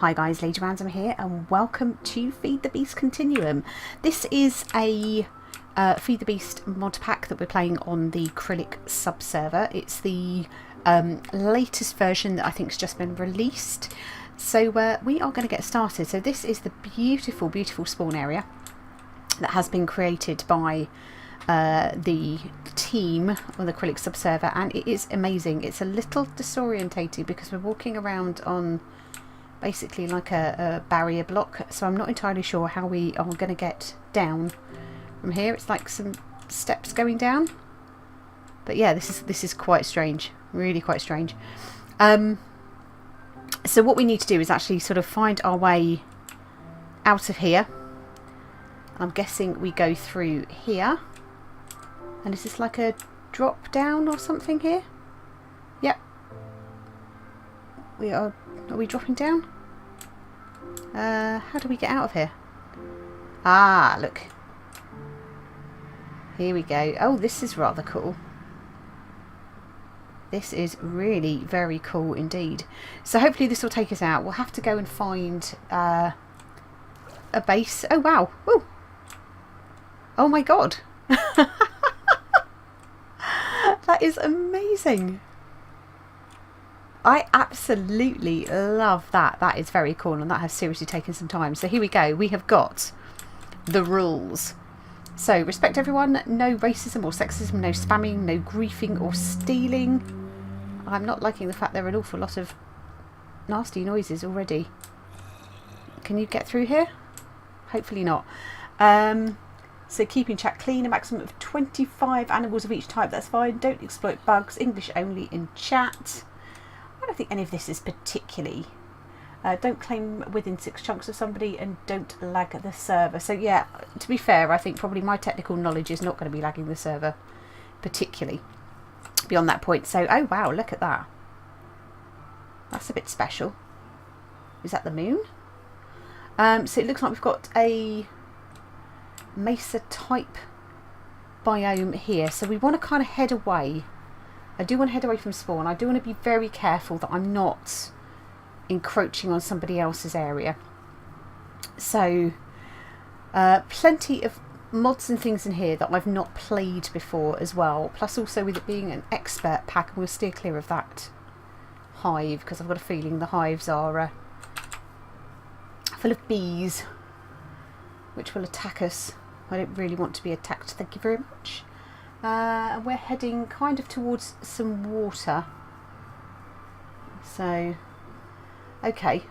Hi guys, Lady Random here and welcome to Feed the Beast Continuum. This is a Feed the Beast mod pack that we're playing on the Acrylic subserver. It's the latest version that I think has just been released. So we are going to get started. So this is the beautiful, beautiful spawn area that has been created by the team on the Acrylic subserver, and it is amazing. It's a little disorientated because we're walking around on basically like a barrier block, so I'm not entirely sure how we are going to get down from here. It's like some steps going down, but yeah, this is quite strange, really quite strange. So what we need to do is actually sort of find our way out of here. I'm guessing we go through here. And is this like a drop down or something here? Yep. Are we dropping down? How do we get out of here? Ah, look. Here we go. Oh, this is rather cool. This is really very cool indeed. So hopefully this will take us out. We'll have to go and find a base. Oh, wow. Woo. Oh my god. That is amazing. I absolutely love that. That is very cool, and that has seriously taken some time. So here we go. We have got the rules. So respect everyone, no racism or sexism, no spamming, no griefing or stealing. I'm not liking the fact there are an awful lot of nasty noises already. Can you get through here? Hopefully not. So keeping chat clean, a maximum of 25 animals of each type, that's fine. Don't exploit bugs, English only in chat. I don't think any of this is particularly. Don't claim within 6 chunks of somebody, and don't lag the server. So yeah, to be fair, I think probably my technical knowledge is not going to be lagging the server particularly beyond that point. So, oh wow, look at that. That's a bit special. Is that the moon? So it looks like we've got a mesa type biome here, so we want to kind of head away. I do want to head away from spawn. I do want to be very careful that I'm not encroaching on somebody else's area. So plenty of mods and things in here that I've not played before as well, plus also with it being an expert pack, we'll steer clear of that hive because I've got a feeling the hives are full of bees which will attack us. I don't really want to be attacked, thank you very much. And we're heading kind of towards some water. So, okay.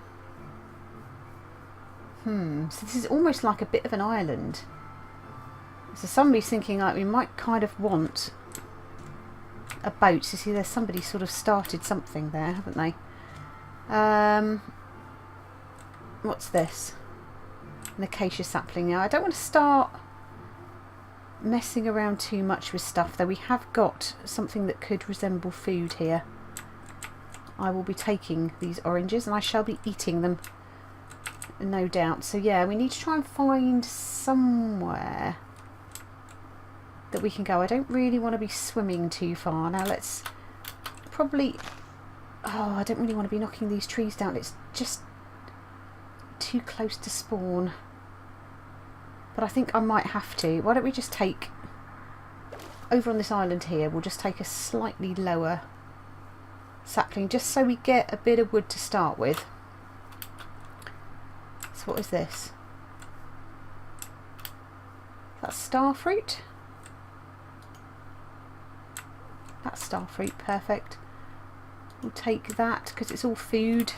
So this is almost like a bit of an island. So somebody's thinking like we might kind of want a boat. You see there's somebody sort of started something there, haven't they? What's this? An acacia sapling. Now I don't want to start messing around too much with stuff, though we have got something that could resemble food here. I will be taking these oranges and I shall be eating them, no doubt. So yeah, we need to try and find somewhere that we can go. I don't really want to be swimming too far. Now let's probably... Oh, I don't really want to be knocking these trees down. It's just too close to spawn. But I think I might have to. Why don't we just take, over on this island here, we'll just take a slightly lower sapling just so we get a bit of wood to start with. So what is this? That's star fruit? That's star fruit, perfect. We'll take that because it's all food.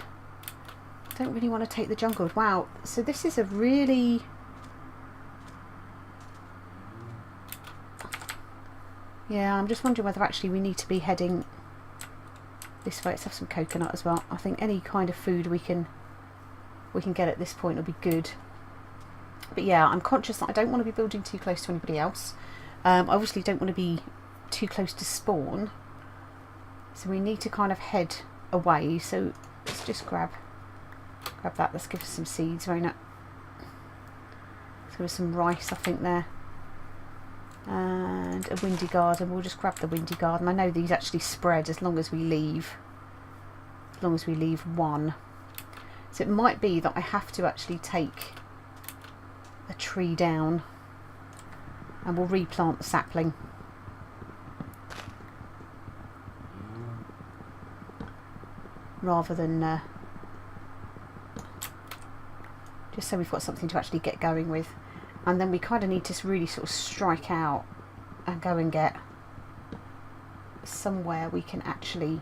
Don't really want to take the jungle. Wow, so this is a really... Yeah, I'm just wondering whether actually we need to be heading this way. Let's have some coconut as well. I think any kind of food we can get at this point will be good. But yeah, I'm conscious that I don't want to be building too close to anybody else. I obviously don't want to be too close to spawn. So we need to kind of head away. So let's just grab that. Let's give us some seeds, won't it? So there's some rice, I think, there. And a windy garden. We'll just grab the windy garden. I know these actually spread as long as we leave one. So it might be that I have to actually take a tree down, and we'll replant the sapling. Rather than just so we've got something to actually get going with. And then we kind of need to really sort of strike out and go and get somewhere we can actually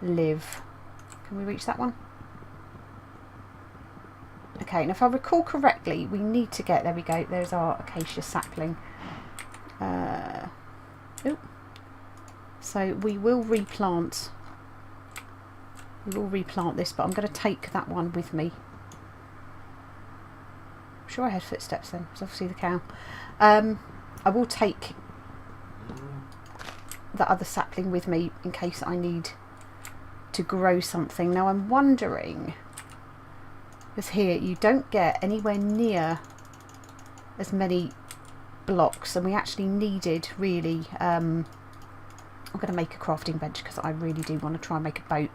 live. Can we reach that one? Okay, and if I recall correctly, we need to get, there we go, there's our acacia sapling. So we will replant this, but I'm going to take that one with me. I'm sure I heard footsteps then, it's obviously the cow. I will take the other sapling with me in case I need to grow something. Now I'm wondering, because here you don't get anywhere near as many blocks, and we actually needed really, I'm going to make a crafting bench because I really do want to try and make a boat.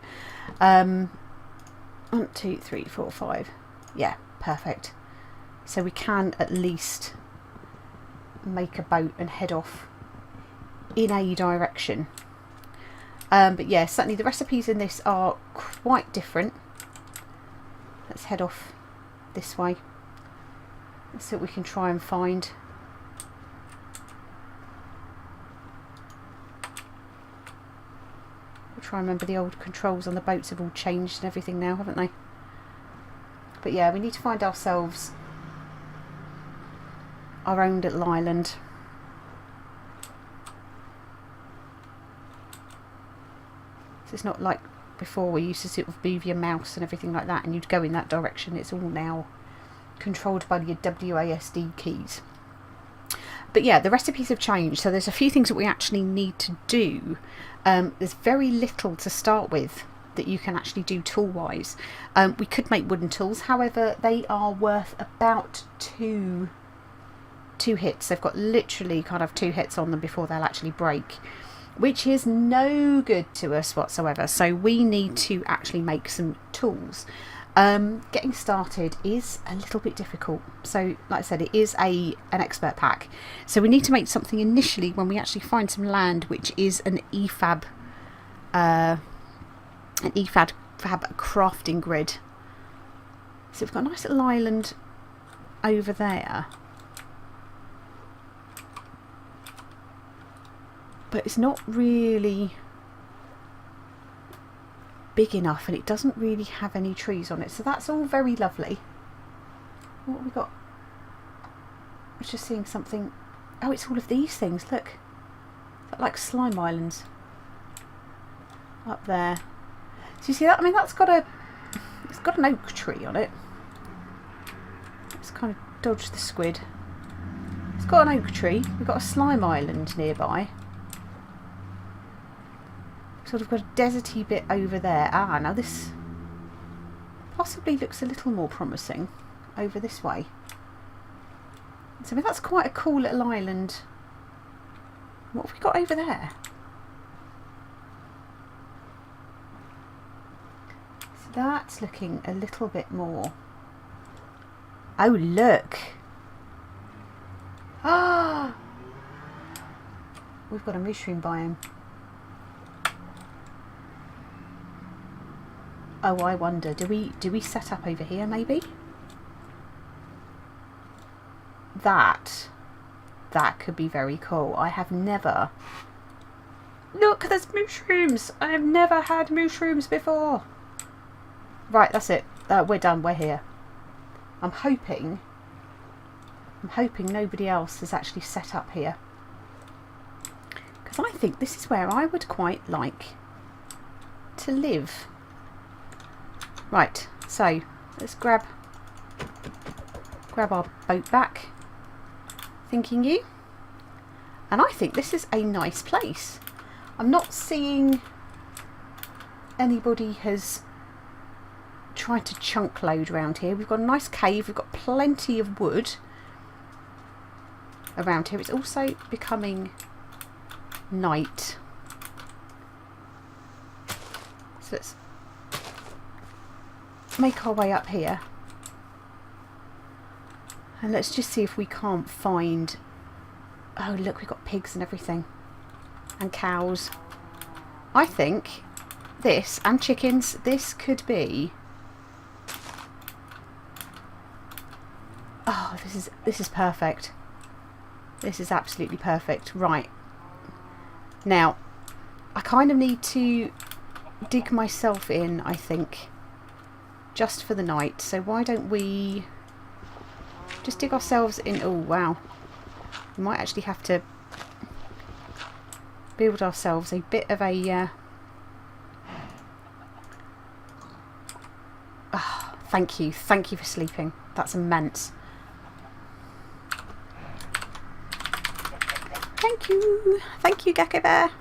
1, 2, 3, 4, 5. Yeah, perfect. So we can at least make a boat and head off in a direction. But yeah, certainly the recipes in this are quite different. Let's head off this way. Let's see what we can try and find. I'll try and remember the old controls on the boats have all changed and everything now, haven't they? But yeah, we need to find ourselves our own little island. So it's not like before we used to sort of move your mouse and everything like that and you'd go in that direction. It's all now controlled by your WASD keys. But yeah, the recipes have changed, so there's a few things that we actually need to do. There's very little to start with that you can actually do tool wise. We could make wooden tools, however they are worth about two hits. They've got literally kind of 2 hits on them before they'll actually break, which is no good to us whatsoever. So we need to actually make some tools. Getting started is a little bit difficult. So like I said, it is an expert pack. So we need to make something initially when we actually find some land, which is an EFAB crafting grid. So we've got a nice little island over there. But it's not really big enough, and it doesn't really have any trees on it, so that's all very lovely. What have we got? I was just seeing something. Oh, it's all of these things, look, like slime islands up there. So you see that? I mean, it's got an oak tree on it. Let's kind of dodge the squid. It's got an oak tree, we've got a slime island nearby. Sort of got a deserty bit over there. Ah, now this possibly looks a little more promising over this way. So I mean, that's quite a cool little island. What have we got over there? So that's looking a little bit more. Oh, look. Ah! We've got a mushroom biome. Oh, I wonder, do we set up over here maybe? That could be very cool. I have never... Look, there's mushrooms! I have never had mushrooms before! Right, that's it. We're done, we're here. I'm hoping nobody else is actually set up here. Because I think this is where I would quite like to live. Right, so let's grab our boat back, thinking you. And I think this is a nice place. I'm not seeing anybody has tried to chunk load around here. We've got a nice cave, we've got plenty of wood around here. It's also becoming night. So let's make our way up here. And let's just see if we can't find... Oh, look, we've got pigs and everything. And cows. I think this, and chickens, this could be... Oh, this is perfect. This is absolutely perfect. Right. Now, I kind of need to dig myself in, I think, just for the night. So why don't we just dig ourselves in? Oh, wow. We might actually have to build ourselves a bit of a... Oh, thank you. Thank you for sleeping. That's immense. Thank you. Thank you, Gecko Bear.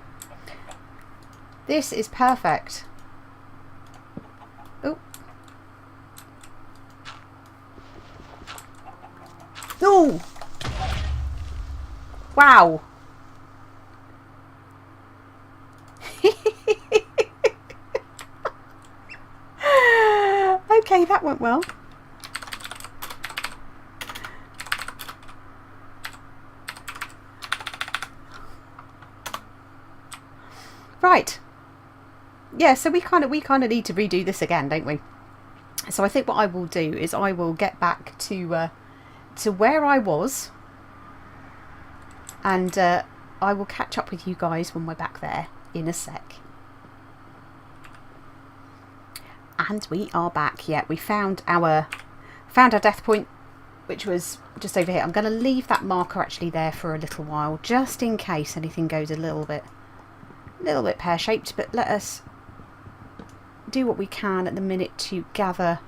This is perfect. Oh. No! Wow. Okay, that went well. Right. Yeah, so we kind of need to redo this again, don't we? So I think what I will do is I will get back to where I was, and I will catch up with you guys when we're back there in a sec. And we are back. Yeah, we found our death point, which was just over here. I'm going to leave that marker actually there for a little while, just in case anything goes a little bit pear-shaped. But let us do what we can at the minute to gather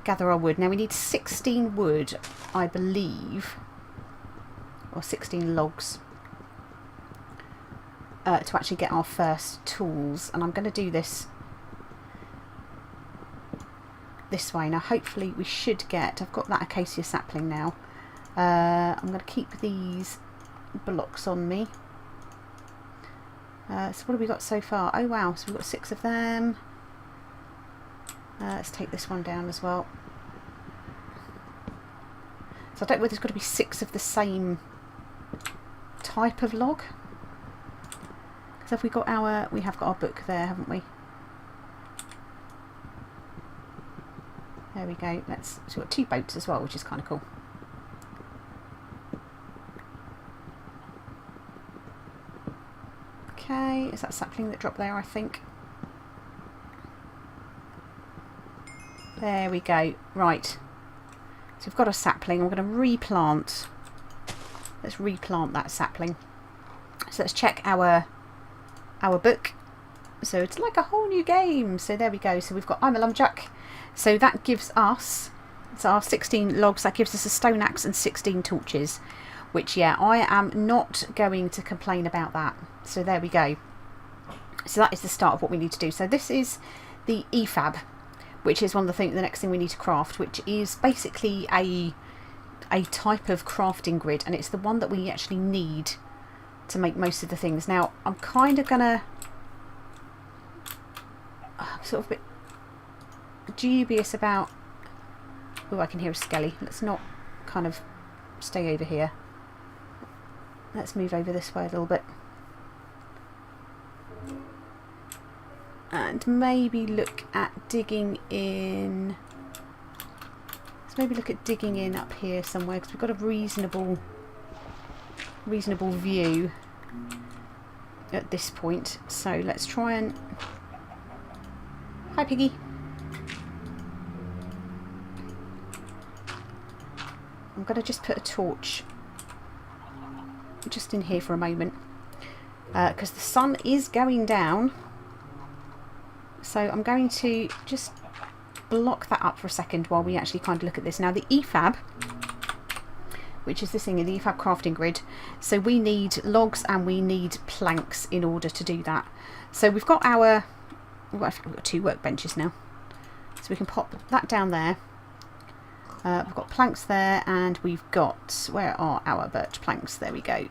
our wood. Now we need 16 wood, I believe, or 16 logs to actually get our first tools. And I'm going to do this way. Now hopefully we should get... I've got that acacia sapling now. I'm going to keep these blocks on me. So what have we got so far? Oh wow, so we've got 6 of them. Let's take this one down as well. So I don't know whether there's got to be 6 of the same type of log. So have we got our... We have got our book there, haven't we? There we go. So we've got 2 boats as well, which is kind of cool. Okay, is that sapling that dropped there, I think? There we go. Right. So we've got a sapling. I'm going to replant. Let's replant that sapling. So let's check our book. So it's like a whole new game. So there we go. So we've got I'm a lumberjack. So that gives us, so our 16 logs, that gives us a stone axe and 16 torches. Which, yeah, I am not going to complain about that. So there we go. So that is the start of what we need to do. So this is the EFAB, which is one of the next thing we need to craft, which is basically a type of crafting grid, and it's the one that we actually need to make most of the things. Now, I'm kind of gonna... I'm sort of a bit dubious about... Oh, I can hear a skelly. Let's not kind of stay over here. Let's move over this way a little bit. And maybe look at digging in... Let's maybe look at digging in up here somewhere, because we've got a reasonable view at this point. So let's try and... Hi, Piggy. I'm going to just put a torch just in here for a moment, because the sun is going down. So I'm going to just block that up for a second while we actually kind of look at this. Now the EFAB, which is this thing in the EFAB crafting grid, so we need logs and we need planks in order to do that. So we've got our... we've got 2 workbenches now. So we can pop that down there. We've got planks there, and we've got... Where are our birch planks? There we go.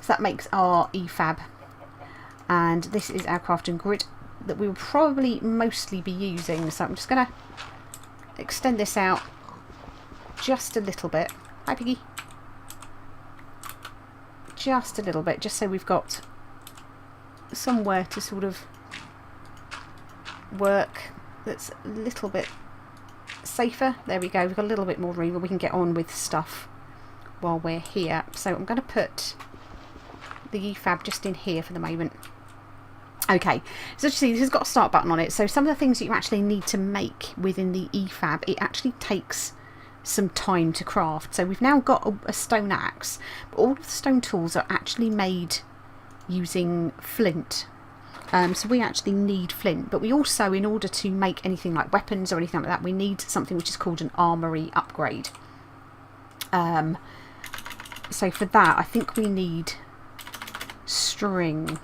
So that makes our EFAB. And this is our crafting grid. that we will probably mostly be using. So I'm just going to extend this out just a little bit. Hi Piggy. Just a little bit, just so we've got somewhere to sort of work that's a little bit safer. There we go, we've got a little bit more room where we can get on with stuff while we're here. So I'm going to put the EFAB just in here for the moment. Okay, so as you see, this has got a start button on it. So some of the things that you actually need to make within the EFAB, it actually takes some time to craft. So we've now got a stone axe, but all of the stone tools are actually made using flint. So we actually need flint, but we also, in order to make anything like weapons or anything like that, we need something which is called an armory upgrade. So for that, I think we need string.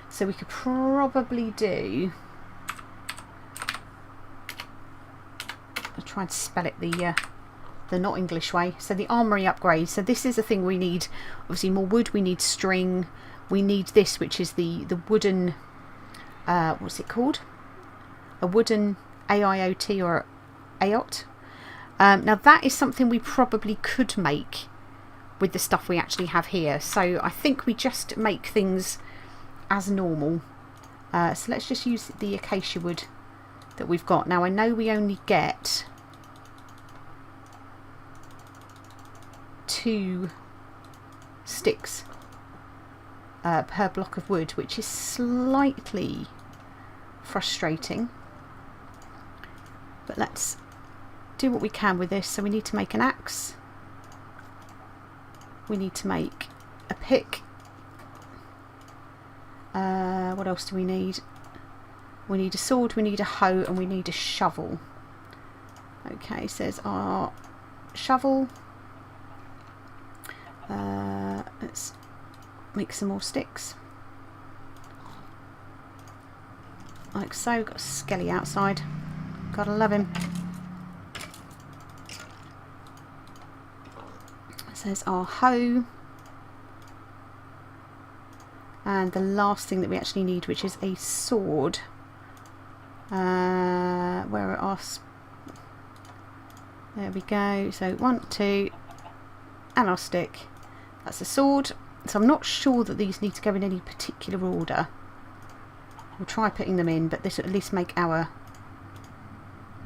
So we could probably do, I'll try and spell it the not English way. So the armory upgrade. So this is the thing we need. Obviously more wood, we need string, we need this, which is the wooden, what's it called? A wooden AIOT or AOT. Now that is something we probably could make with the stuff we actually have here. So I think we just make things as normal. So let's just use the acacia wood that we've got. Now I know we only get 2 sticks per block of wood, which is slightly frustrating, but let's do what we can with this. So we need to make an axe, we need to make a pick. What else do we need? We need a sword, we need a hoe, and we need a shovel. Okay, says our shovel. Let's make some more sticks. Like so. Got a skelly outside. Gotta love him. It says our hoe. And the last thing that we actually need, which is a sword. Where are our... There we go. So 1, 2, and our stick. That's a sword. So I'm not sure that these need to go in any particular order. We'll try putting them in, but this will at least make our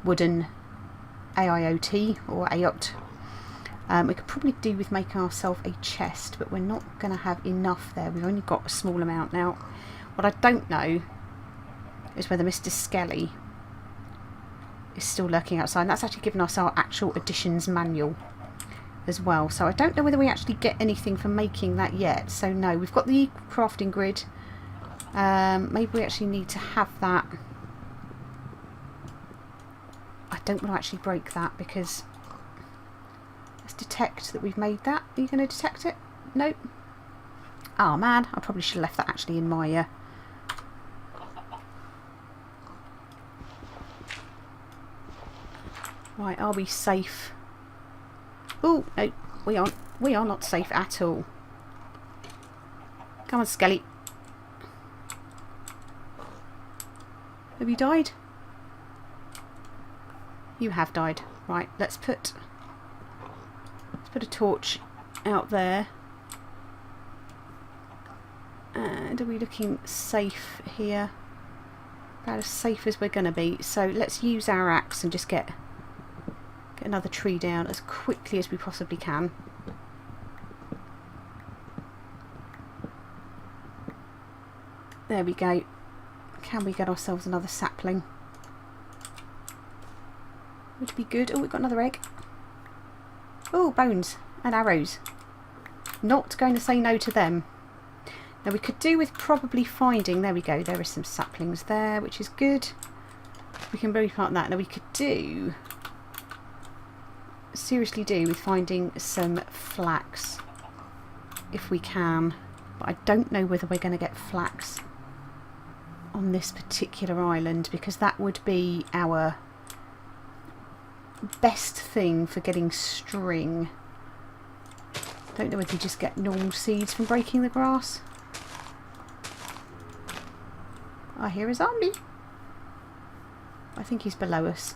wooden AIOT or AOT. We could probably do with making ourselves a chest, but we're not going to have enough there. We've only got a small amount now. What I don't know is whether Mr. Skelly is still lurking outside. And that's actually given us our actual additions manual as well. So I don't know whether we actually get anything for making that yet. So no, we've got the crafting grid. Maybe we actually need to have that. I don't want to actually break that because... detect that we've made that. Are you going to detect it? Nope. Oh man, I probably should have left that actually in my Right, are we safe? Oh no, we aren't. We are not safe at all. Come on, Skelly. Have you died? You have died. Right, let's put a torch out there. And are we looking safe here? About as safe as we're going to be. So let's use our axe and just get another tree down as quickly as we possibly can. There we go. Can we get ourselves another sapling? Would be good. Oh, we've got another egg. Oh, bones and arrows. Not going to say no to them. Now we could do with probably finding, there we go, there are some saplings there, which is good. We can replant that. Now we could do, seriously do with finding some flax, if we can. But I don't know whether we're going to get flax on this particular island, because that would be our best thing for getting string. Don't know whether you just get normal seeds from breaking the grass. I hear a zombie. I think he's below us,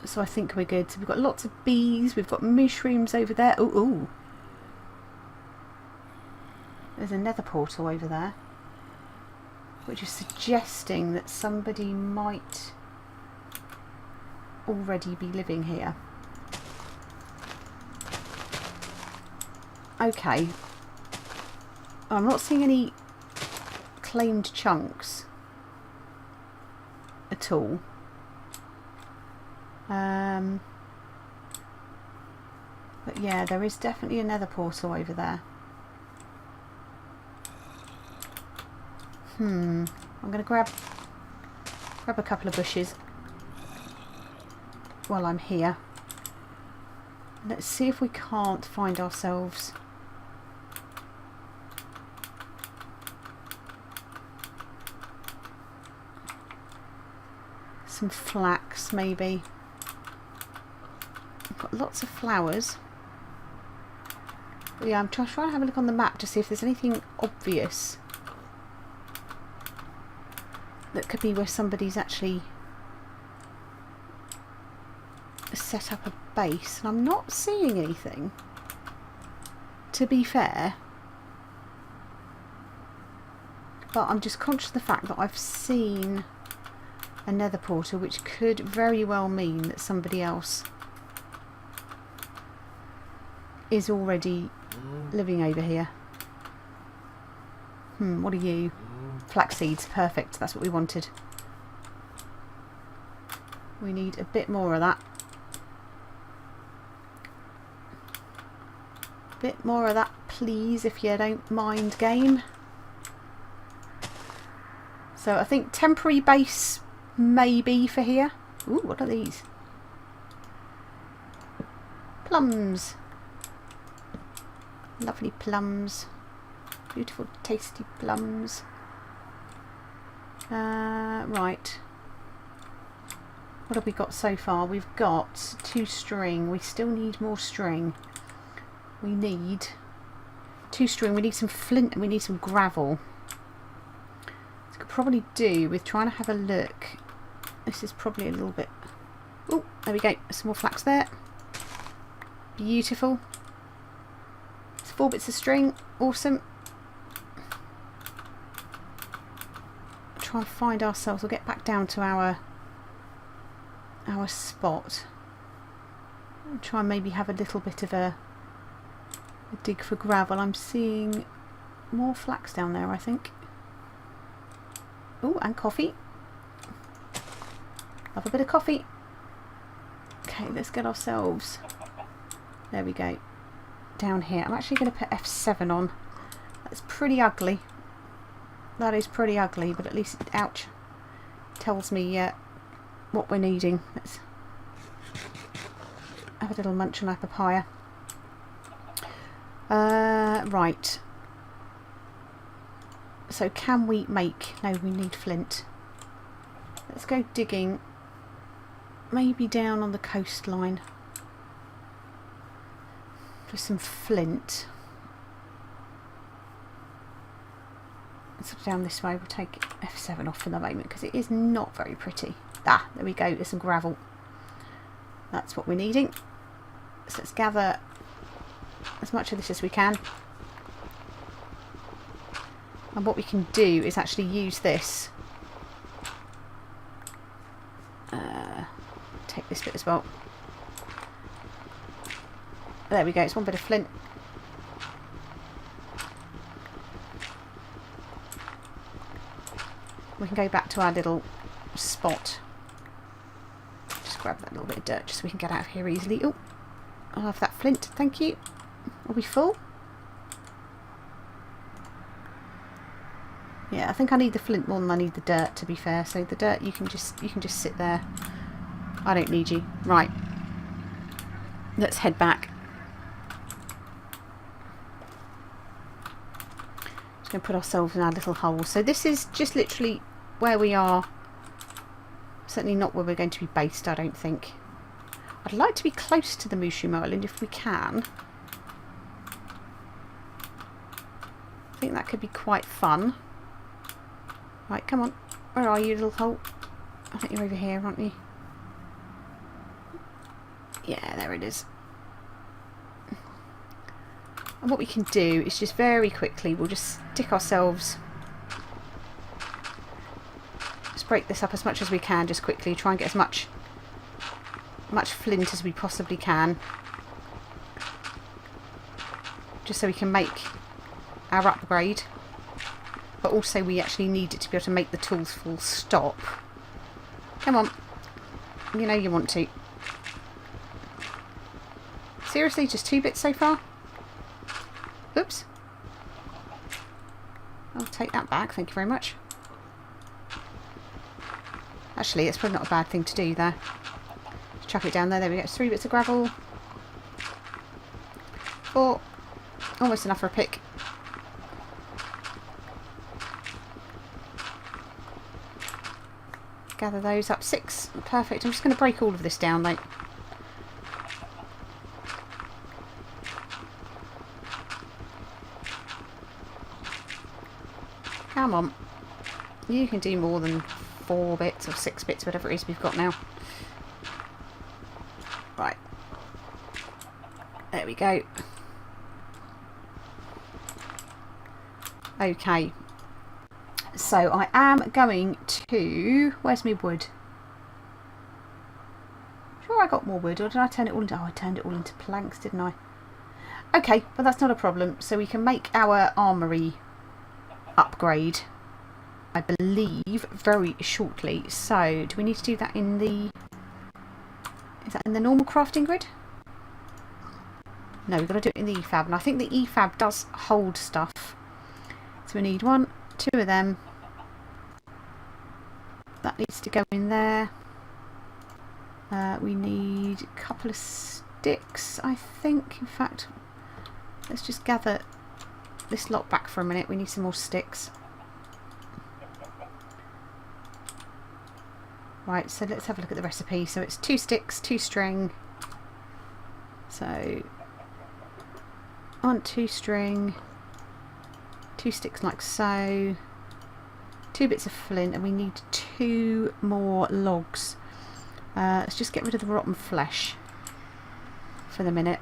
so I think we're good. So we've got lots of bees. We've got mushrooms over there. Ooh, ooh. There's a nether portal over there, which is suggesting that somebody might already be living here. Okay. I'm not seeing any claimed chunks at all. But yeah, there is definitely another portal over there. I'm going to grab a couple of bushes while I'm here. Let's see if we can't find ourselves some flax, maybe. We've got lots of flowers. But yeah, I'm trying to have a look on the map to see if there's anything obvious that could be where somebody's actually set up a base, and I'm not seeing anything, to be fair. But I'm just conscious of the fact that I've seen a nether portal, which could very well mean that somebody else is already living over here. What are you? Flax seeds, perfect, that's what we wanted. We need a bit more of that. Bit more of that, please, if you don't mind, game. So I think temporary base maybe for here. Ooh, what are these? Plums. Lovely plums. Beautiful, tasty plums. Right. What have we got so far? We've got 2 string. We still need more string. We need 2 string. We need some flint and we need some gravel. So I could probably do with trying to have a look. This is probably a little bit... Oh, there we go. Some more flax there. Beautiful. It's 4 bits of string. Awesome. Try and find ourselves. We'll get back down to our spot. I'll try and maybe have a little bit of a dig for gravel. I'm seeing more flax down there, I think. Oh, and coffee. Love a bit of coffee. Okay, let's get ourselves, there we go, down here. I'm actually going to put F7 on. That's pretty ugly. That is pretty ugly, but at least it, ouch, tells me what we're needing. Let's have a little munch on our papaya. Right. So can we make... No, we need flint. Let's go digging. Maybe down on the coastline. For some flint. Let's go down this way. We'll take F7 off for the moment because it is not very pretty. Ah, there we go. There's some gravel. That's what we're needing. So let's gather as much of this as we can. And what we can do is actually use this. Take this bit as well. There we go. It's 1 bit of flint. We can go back to our little spot. Just grab that little bit of dirt just so we can get out of here easily. Oh, I'll have that flint. Thank you. Are we full? Yeah, I think I need the flint more than I need the dirt, to be fair. So the dirt, you can just sit there. I don't need you. Right. Let's head back. Just going to put ourselves in our little hole. So this is just literally where we are. Certainly not where we're going to be based, I don't think. I'd like to be close to the Mushroom Island if we can. I think that could be quite fun. Right, come on. Where are you, little hole? I think you're over here, aren't you? Yeah, there it is. And what we can do is just very quickly, we'll just stick ourselves... Just break this up as much as we can, just quickly. Try and get as much flint as we possibly can. Just so we can make our upgrade. But also we actually need it to be able to make the tools full stop. Come on. You know you want to. Seriously, just 2 bits so far? Oops. I'll take that back, thank you very much. Actually, it's probably not a bad thing to do there. Just chuck it down there. There we go. 3 bits of gravel. 4. Almost enough for a pick. Gather those up. 6. Perfect. I'm just going to break all of this down, though. Come on. You can do more than 4 bits or 6 bits, whatever it is we've got now. Right. There we go. Okay. So I am going to... Where's my wood? Sure I got more wood, or did I turn it all into... Oh, I turned it all into planks, didn't I? Okay, but that's not a problem. So we can make our armoury upgrade, I believe, very shortly. So do we need to do that in the... Is that in the normal crafting grid? No, we've got to do it in the EFAB. And I think the EFAB does hold stuff. So we need 1, 2 of them. That needs to go in there. We need a couple of sticks, I think. In fact, let's just gather this lot back for a minute. We need some more sticks. Right, so let's have a look at the recipe. So it's 2 sticks, 2 string. So 1, 2 string, 2 sticks like so, 2 bits of flint, and we need 2 more logs. Let's just get rid of the rotten flesh for the minute.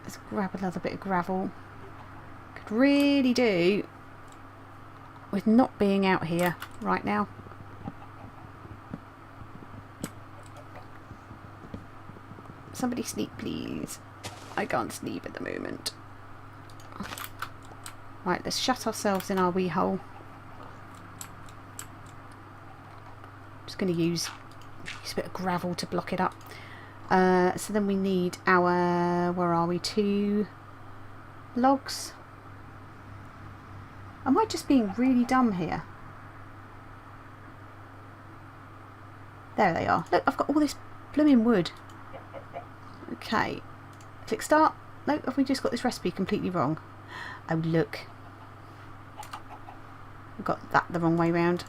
Let's grab another bit of gravel. Could really do with not being out here right now. Somebody sleep, please. I can't sleep at the moment. Right, let's shut ourselves in our wee hole. Just going to use a bit of gravel to block it up. So then we need our, where are we, 2 logs. Am I just being really dumb here? There they are. Look, I've got all this blooming wood. Okay. Click start. No, have we just got this recipe completely wrong? Oh, look. I've got that the wrong way round.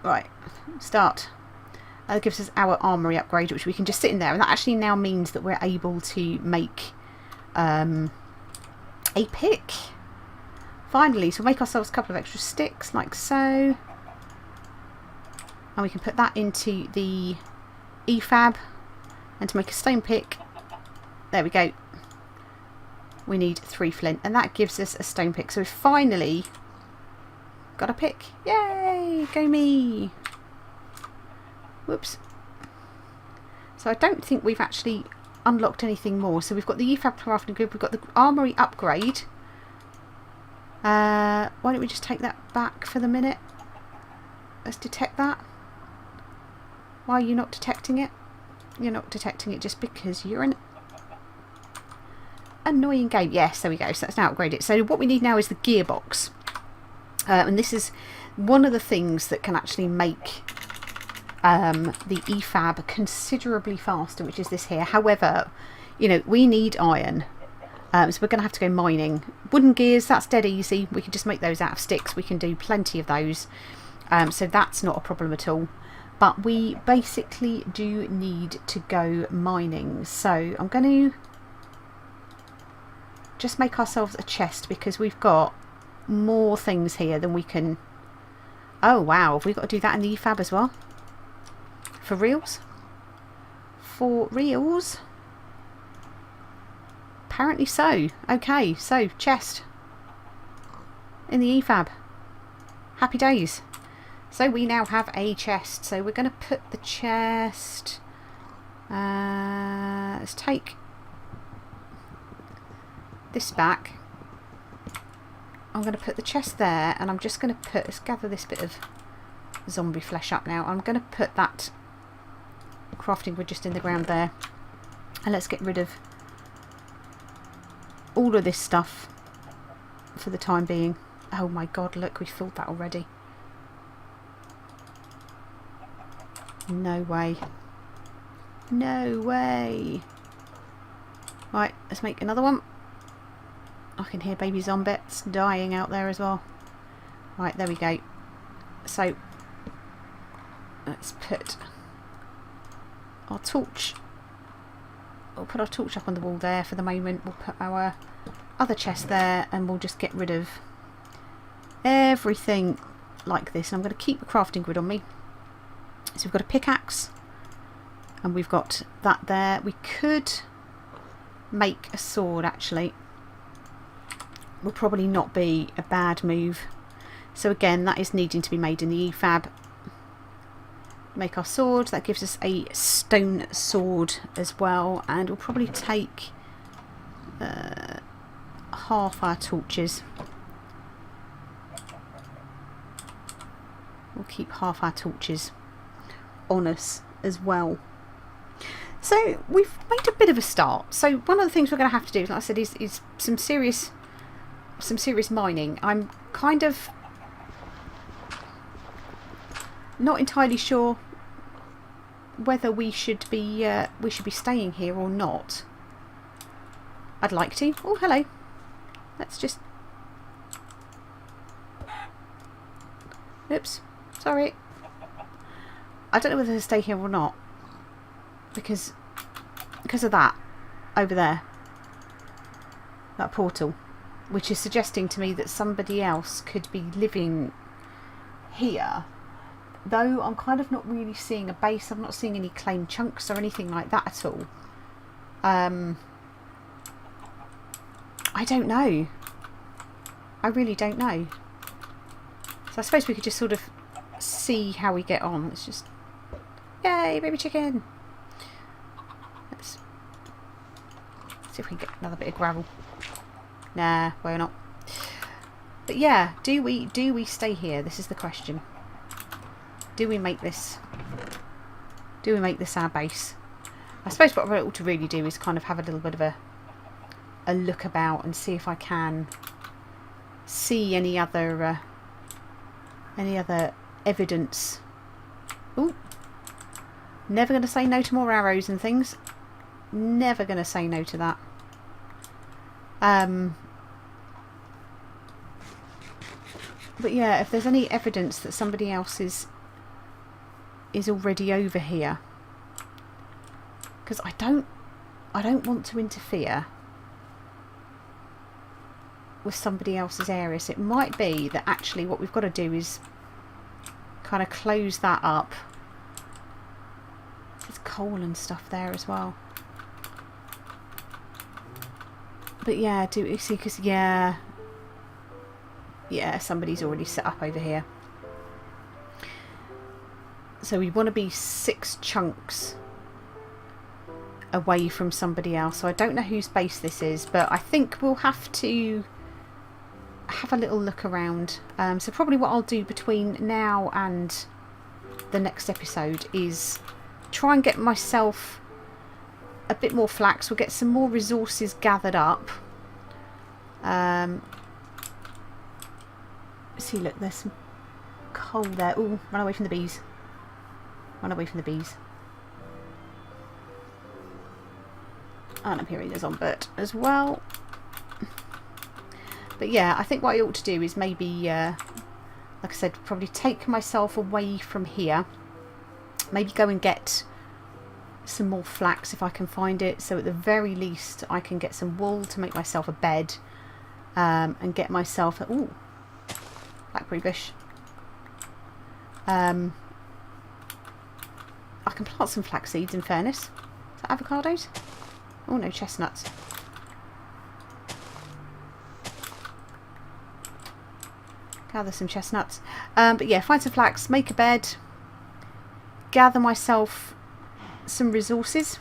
Right. Start. That gives us our armoury upgrade, which we can just sit in there. And that actually now means that we're able to make a pick. Finally. So we'll make ourselves a couple of extra sticks, like so. And we can put that into the EFAB. And to make a stone pick, there we go. We need 3 flint, and that gives us a stone pick. So we've finally got a pick. Yay! Go me! Whoops. So I don't think we've actually unlocked anything more. So we've got the EFAB crafting grid, we've got the armoury upgrade. Why don't we just take that back for the minute? Let's detect that. Why are you not detecting it? You're not detecting it just because you're an annoying game. Yes, there we go. So that's now upgraded. So what we need now is the gearbox. And this is one of the things that can actually make the EFAB considerably faster, which is this here. However, you know, we need iron. So we're going to have to go mining. Wooden gears, that's dead easy. We can just make those out of sticks. We can do plenty of those. So that's not a problem at all. But we basically do need to go mining. So I'm going to just make ourselves a chest because we've got more things here than we can Oh wow, have we got to do that in the EFAB as well? For reals? For reals? Apparently so. Okay, so chest in the EFAB. Happy days. So we now have a chest. So we're going to put the chest... let's take this back. I'm going to put the chest there, and I'm just going to put... Let's gather this bit of zombie flesh up now. I'm going to put that crafting grid just in the ground there. And let's get rid of all of this stuff for the time being. Oh my god, look, we filled that already. No way. No way. Right, let's make another one. I can hear baby zombies dying out there as well. Right, there we go. So, let's put our torch. We'll put our torch up on the wall there for the moment. We'll put our other chest there, and we'll just get rid of everything like this. And I'm going to keep the crafting grid on me. So we've got a pickaxe, and we've got that there. We could make a sword, actually. Will probably not be a bad move. So again, that is needing to be made in the EFAB. Make our sword. That gives us a stone sword as well, and we'll probably take half our torches. We'll keep half our torches on us as well. So we've made a bit of a start. So one of the things we're going to have to do, like I said, is some serious mining. I'm kind of not entirely sure whether we should be staying here or not. I'd like to. Oh, hello. Let's just... Oops. Sorry. I don't know whether to stay here or not. Because of that. Over there. That portal. Which is suggesting to me that somebody else could be living here. Though I'm kind of not really seeing a base. I'm not seeing any claimed chunks or anything like that at all. I don't know. I really don't know. So I suppose we could just sort of see how we get on. Let's just... Yay, baby chicken! Let's see if we can get another bit of gravel. Nah, we're not. But yeah, do we stay here? This is the question. Do we make this our base? I suppose what I ought to really do is kind of have a little bit of a look about and see if I can see any other evidence. Ooh. Never going to say no to more arrows and things. Never going to say no to that. But yeah, if there's any evidence that somebody else is already over here, because I don't want to interfere with somebody else's area. So it might be that actually what we've got to do is kind of close that up. There's coal and stuff there as well. But yeah, do you see? Because yeah, somebody's already set up over here. So we want to be 6 chunks away from somebody else. So I don't know whose base this is, but I think we'll have to have a little look around. So probably what I'll do between now and the next episode is try and get myself a bit more flax. We'll get some more resources gathered up. See, look, there's some coal there. Ooh, run away from the bees. Run away from the bees. And I'm hearing a zombie as well. But yeah, I think what I ought to do is maybe, like I said, probably take myself away from here. Maybe go and get some more flax if I can find it. So at the very least, I can get some wool to make myself a bed. And get myself a... Ooh, blackberry bush. I can plant some flax seeds in fairness. Is that avocados? Oh no, chestnuts. Gather some chestnuts. But yeah, find some flax, make a bed, gather myself some resources.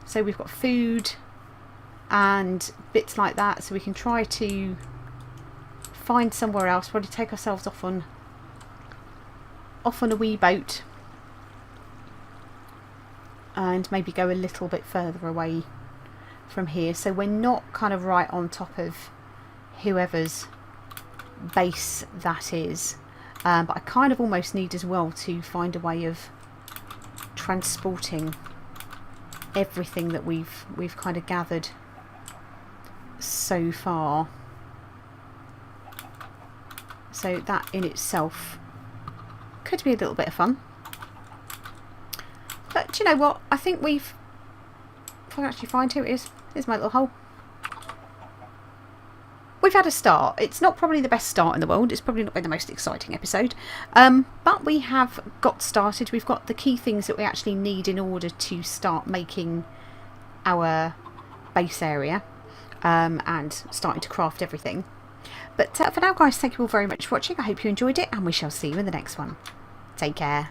So we've got food and bits like that, so we can try to find somewhere else, probably take ourselves off on a wee boat and maybe go a little bit further away from here, so we're not kind of right on top of whoever's base that is. But I kind of almost need as well to find a way of transporting everything that we've kind of gathered so far. So that in itself could be a little bit of fun. But do you know what? I think if I can actually find who it is. Here's my little hole. We've had a start. It's not probably the best start in the world. It's probably not been the most exciting episode. But we have got started. We've got the key things that we actually need in order to start making our base area and starting to craft everything. But for now, guys, thank you all very much for watching. I hope you enjoyed it, and we shall see you in the next one. Take care.